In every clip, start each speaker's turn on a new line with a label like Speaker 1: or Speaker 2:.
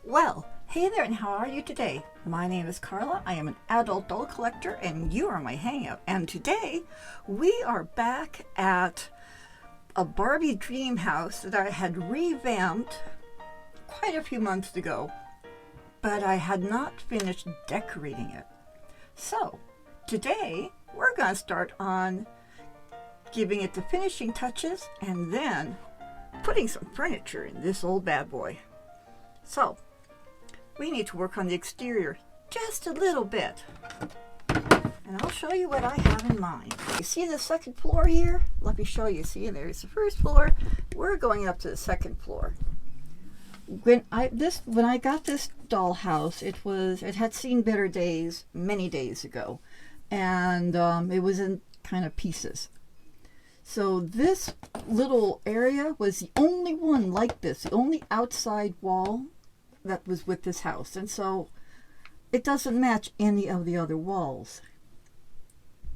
Speaker 1: Well, hey there, and how are you today? My name is Carla. I am an adult doll collector, and you are my hangout. And today, we are back at a Barbie dream house that I had revamped quite a few months ago, but I had not finished decorating it. So, today, we're going to start on giving it the finishing touches and then putting some furniture in this old bad boy. So, we need to work on the exterior just a little bit. And I'll show you what I have in mind. You see the second floor here? Let me show you. See, there's the first floor. We're going up to the second floor. When I got this dollhouse, it had seen better days many days ago, and it was in kind of pieces. So this little area was the only one like this, the only outside wall that was with this house, and so it doesn't match any of the other walls.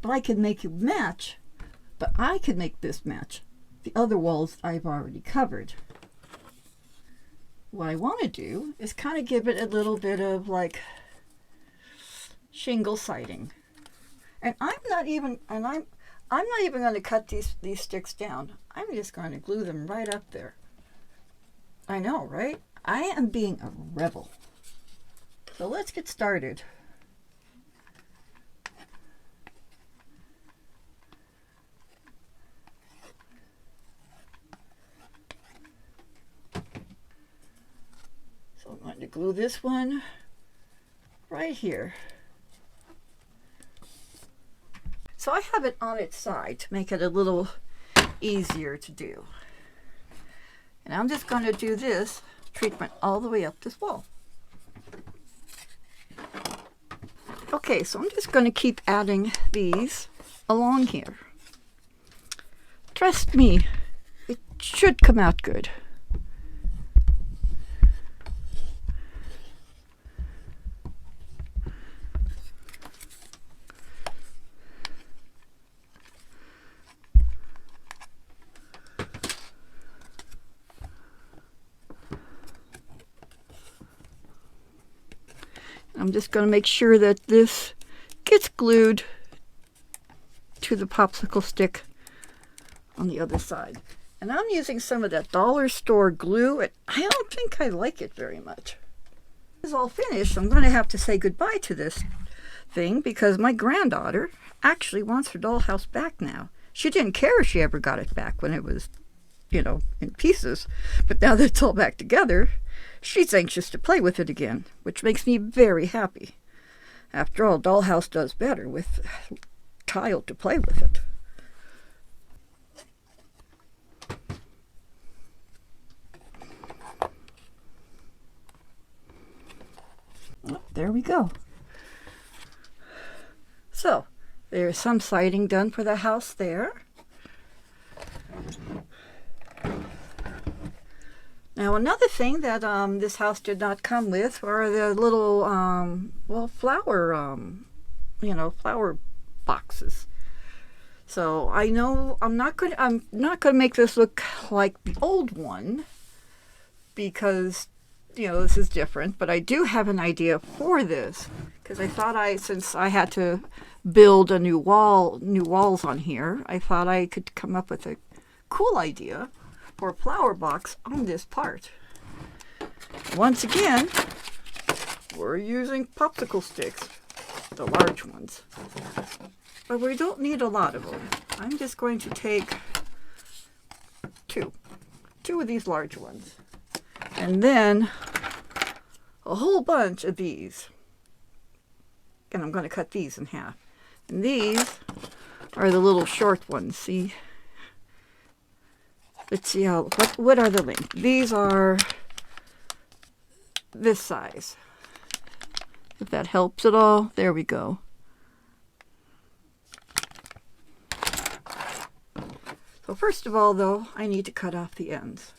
Speaker 1: But I can make it match, but I can make this match the other walls I've already covered. What I want to do is kind of give it a little bit of like shingle siding, and I'm not even going to cut these sticks down. I'm just going to glue them right up there. I know, right? I am being a rebel. So let's get started. So I'm going to glue this one right here. So I have it on its side to make it a little easier to do. And I'm just going to do this treatment all the way up this wall. Okay, so I'm just going to keep adding these along here. Trust me, it should come out good. I'm just going to make sure that this gets glued to the popsicle stick on the other side. And I'm using some of that dollar store glue, and I don't think I like it very much. This is all finished. I'm going to have to say goodbye to this thing because my granddaughter actually wants her dollhouse back now. She didn't care if she ever got it back when it was, in pieces. But now that it's all back together, she's anxious to play with it again, which makes me very happy. After all, dollhouse does better with a child to play with it. Oh, there we go. So, there's some siding done for the house there. Now, another thing that this house did not come with are the little, flower boxes. So I know I'm not going to make this look like the old one because, this is different. But I do have an idea for this because I thought since I had to build a new walls on here, I thought I could come up with a cool idea for a flower box on this part. Once again, we're using popsicle sticks, the large ones. But we don't need a lot of them. I'm just going to take two of these large ones. And then a whole bunch of these. And I'm going to cut these in half. And these are the little short ones, see? Let's see what are the length. These are this size. If that helps at all, there we go. So first of all, though, I need to cut off the ends.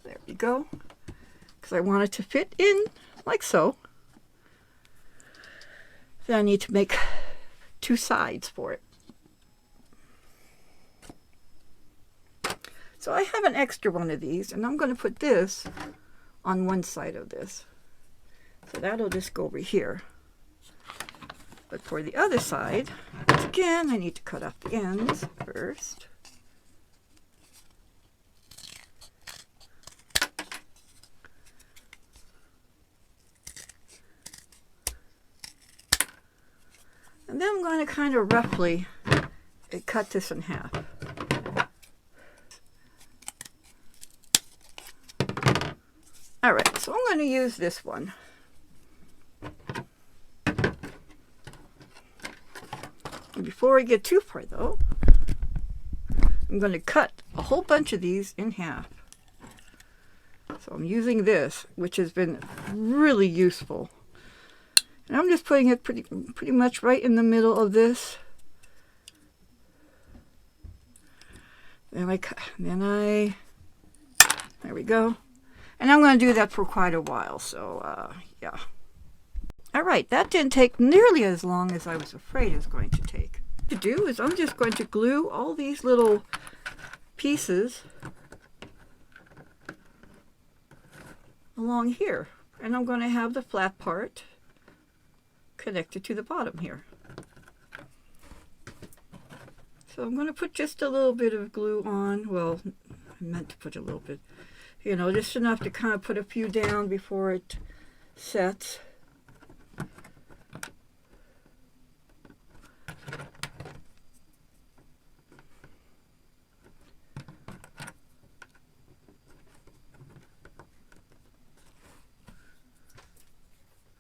Speaker 1: There we go. Because I want it to fit in like so. Then I need to make 2 sides for it. So I have an extra one of these, and I'm going to put this on one side of this. So that'll just go over here. But for the other side, once again, I need to cut off the ends first. And then I'm going to kind of roughly cut this in half. Alright, so I'm going to use this one. Before I get too far though, I'm going to cut a whole bunch of these in half. So I'm using this, which has been really useful. And I'm just putting it pretty much right in the middle of this. Then there we go. And I'm going to do that for quite a while, so yeah. Alright, that didn't take nearly as long as I was afraid it was going to take. What to do is I'm just going to glue all these little pieces along here. And I'm going to have the flat part connected to the bottom here. So I'm going to put just a little bit of glue on. Well, I meant to put a little bit. You know, just enough to kind of put a few down before it sets.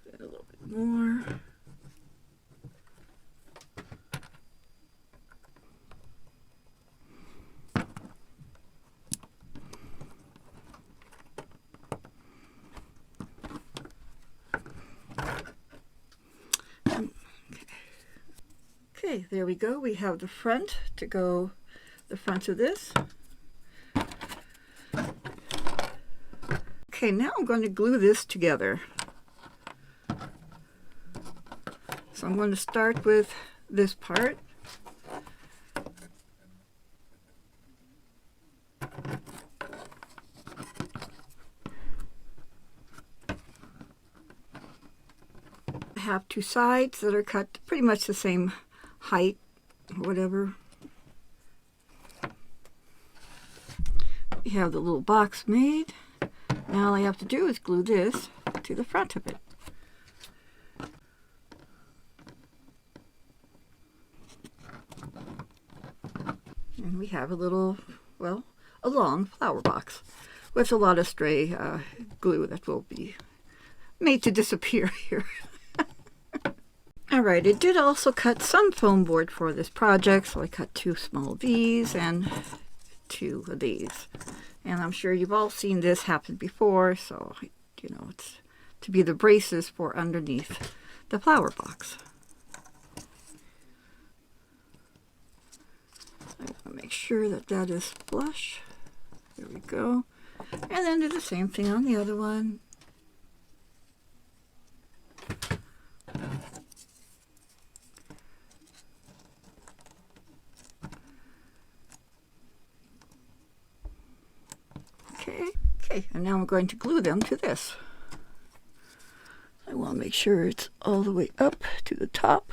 Speaker 1: A little bit more. Okay, there we go. We have the front to go, the front of this. Okay, now I'm going to glue this together. So I'm going to start with this part. I have 2 sides that are cut pretty much the same height, or whatever. We have the little box made. Now all I have to do is glue this to the front of it. And we have a little, well, a long flower box with a lot of stray glue that will be made to disappear here. Alright, I did also cut some foam board for this project, so I cut 2 small of these and 2 of these. And I'm sure you've all seen this happen before, so, you know, it's to be the braces for underneath the flower box. I want to make sure that that is flush. There we go. And then do the same thing on the other one. Okay, and now I'm going to glue them to this. I want to make sure it's all the way up to the top.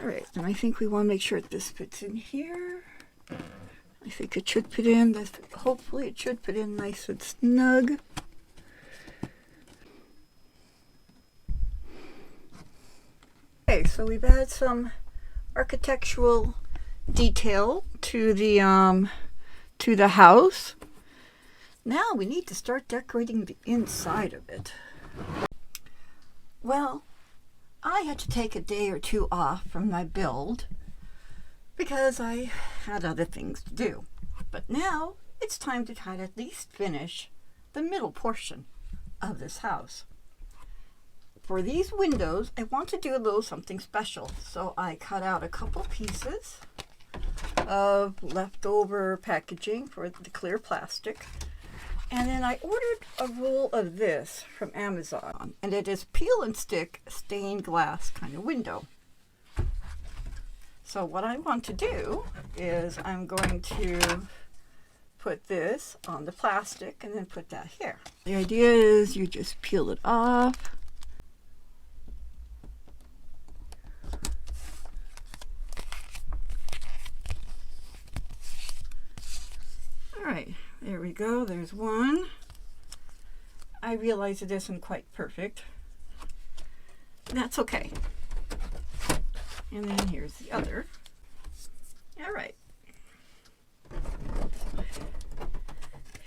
Speaker 1: Alright, and I think we want to make sure that this fits in here. I think it should fit in. Hopefully it should fit in nice and snug. Okay, so we've added some architectural detail to the house. Now we need to start decorating the inside of it. Well, I had to take a day or two off from my build because I had other things to do. But now it's time to try to at least finish the middle portion of this house. For these windows, I want to do a little something special. So I cut out a couple pieces of leftover packaging for the clear plastic. And then I ordered a roll of this from Amazon. And it is peel and stick stained glass kind of window. So what I want to do is I'm going to put this on the plastic and then put that here. The idea is you just peel it off. All right, there we go. There's one. I realize it isn't quite perfect. That's okay. And then here's the other. All right.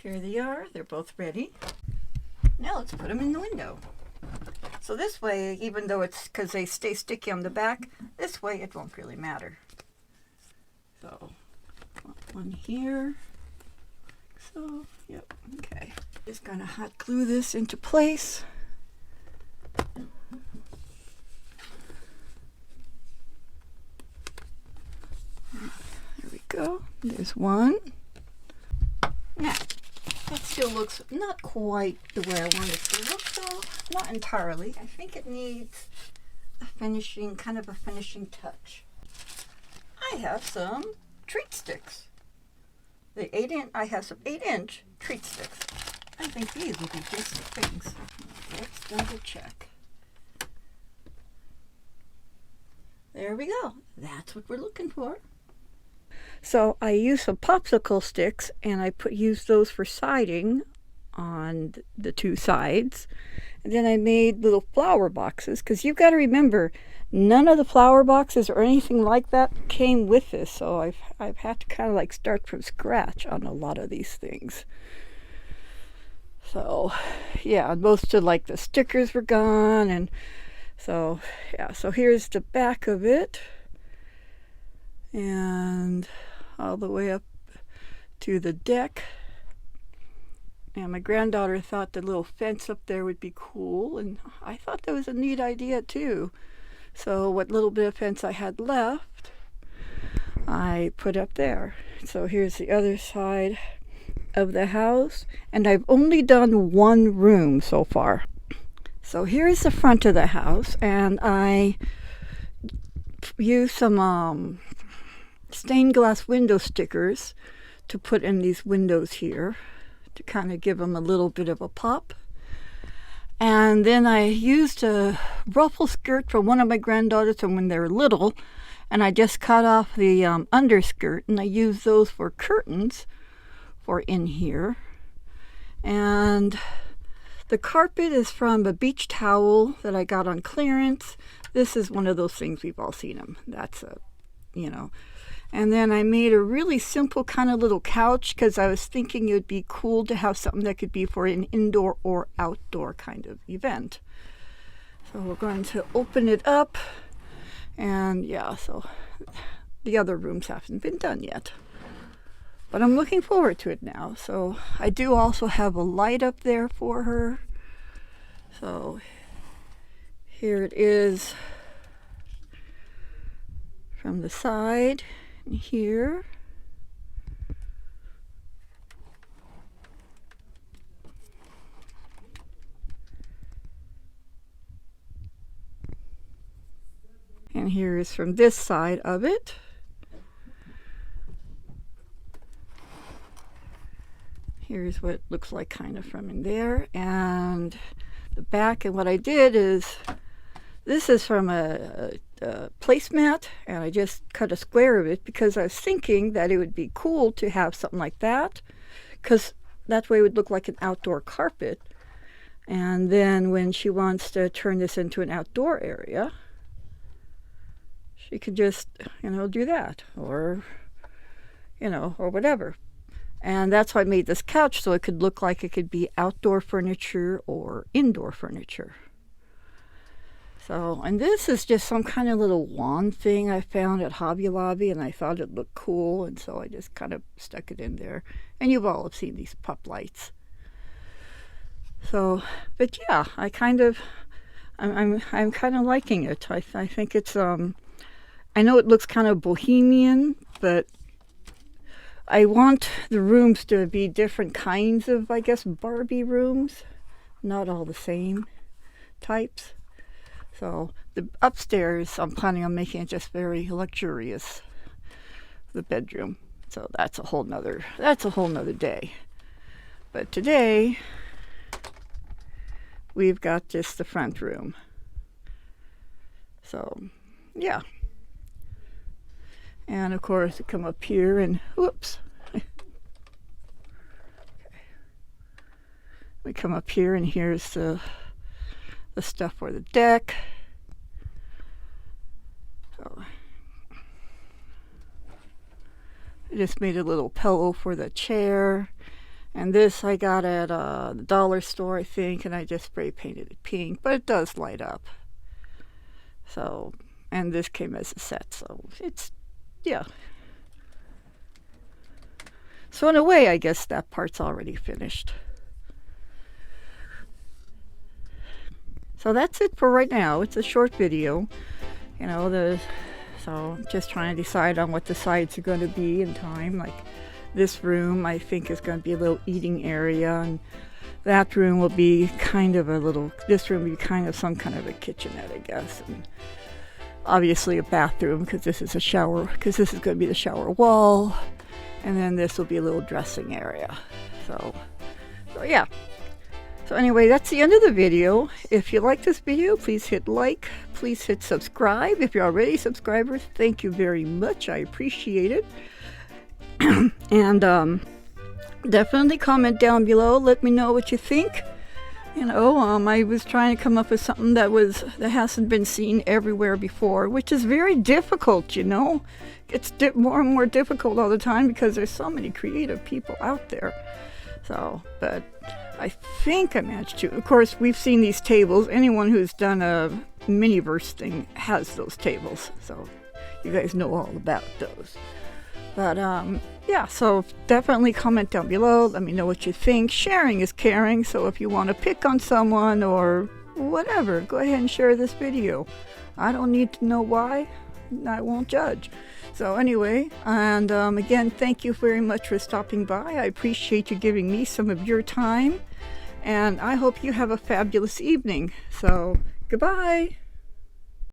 Speaker 1: Here they are. They're both ready. Now let's put them in the window. So this way, even though it's because they stay sticky on the back, this way it won't really matter. So one here. So, yep, okay. Just gonna hot glue this into place. There we go. There's one. Now, that still looks not quite the way I want it to look, though. Not entirely. I think it needs a finishing, kind of a finishing touch. I have some treat sticks. I have some 8-inch treat sticks. I think these will be just the things. Let's double check. There we go. That's what we're looking for. So I used some popsicle sticks and I used those for siding on the two sides. And then I made little flower boxes because you've got to remember, none of the flower boxes or anything like that came with this. So I've had to kind of like start from scratch on a lot of these things. So yeah, most of like the stickers were gone. And so yeah, so here's the back of it. And all the way up to the deck. And my granddaughter thought the little fence up there would be cool, and I thought that was a neat idea too. So what little bit of fence I had left, I put up there. So here's the other side of the house, and I've only done one room so far. So here's the front of the house, and I used some stained glass window stickers to put in these windows here to kind of give them a little bit of a pop. And then I used a ruffle skirt from one of my granddaughters from when they were little, and I just cut off the underskirt, and I used those for curtains for in here. And the carpet is from a beach towel that I got on clearance. This is one of those things, we've all seen them. That's a, you know. And then I made a really simple kind of little couch because I was thinking it would be cool to have something that could be for an indoor or outdoor kind of event. So we're going to open it up. And yeah, so the other rooms haven't been done yet. But I'm looking forward to it now. So I do also have a light up there for her. So here it is from the side. Here. And here is from this side of it. Here's what it looks like kind of from in there. And the back, and what I did is, this is from a placemat, and I just cut a square of it because I was thinking that it would be cool to have something like that, because that way it would look like an outdoor carpet. And then when she wants to turn this into an outdoor area, she could just, do that, or, or whatever. And that's why I made this couch, so it could look like it could be outdoor furniture or indoor furniture. So, and this is just some kind of little wand thing I found at Hobby Lobby, and I thought it looked cool, and so I just kind of stuck it in there. And you've all have seen these pup lights. So, but yeah, I'm kind of liking it. I think it's I know it looks kind of bohemian, but I want the rooms to be different kinds of, I guess, Barbie rooms, not all the same types. So the upstairs, I'm planning on making it just very luxurious, the bedroom. So that's a whole nother day. But today we've got just the front room. So yeah. And of course, come up here and whoops. We come up here and here's the stuff for the deck. So I just made a little pillow for the chair. And this I got at the dollar store, I think, and I just spray painted it pink, but it does light up. So, and this came as a set, so it's, yeah. So in a way, I guess that part's already finished. So that's it for right now. It's a short video, you know. So just trying to decide on what the sides are going to be in time. Like this room, I think, is going to be a little eating area, and that room will be kind of this room will be kind of some kind of a kitchenette, I guess, and obviously a bathroom because this is a shower, because this is going to be the shower wall, and then this will be a little dressing area. So yeah. So anyway, that's the end of the video. If you like this video, please hit like, please hit subscribe. If you're already subscribers, thank you very much. I appreciate it. And definitely comment down below. Let me know what you think. You know, I was trying to come up with something that hasn't been seen everywhere before, which is very difficult, you know. It's more and more difficult all the time because there's so many creative people out there. So, but I think I managed to. Of course, we've seen these tables. Anyone who's done a Miniverse thing has those tables, so you guys know all about those. But yeah, so definitely comment down below. Let me know what you think. Sharing is caring, so if you want to pick on someone or whatever, go ahead and share this video. I don't need to know why. I won't judge. So anyway, and again, thank you very much for stopping by. I appreciate you giving me some of your time, and I hope you have a fabulous evening. So goodbye.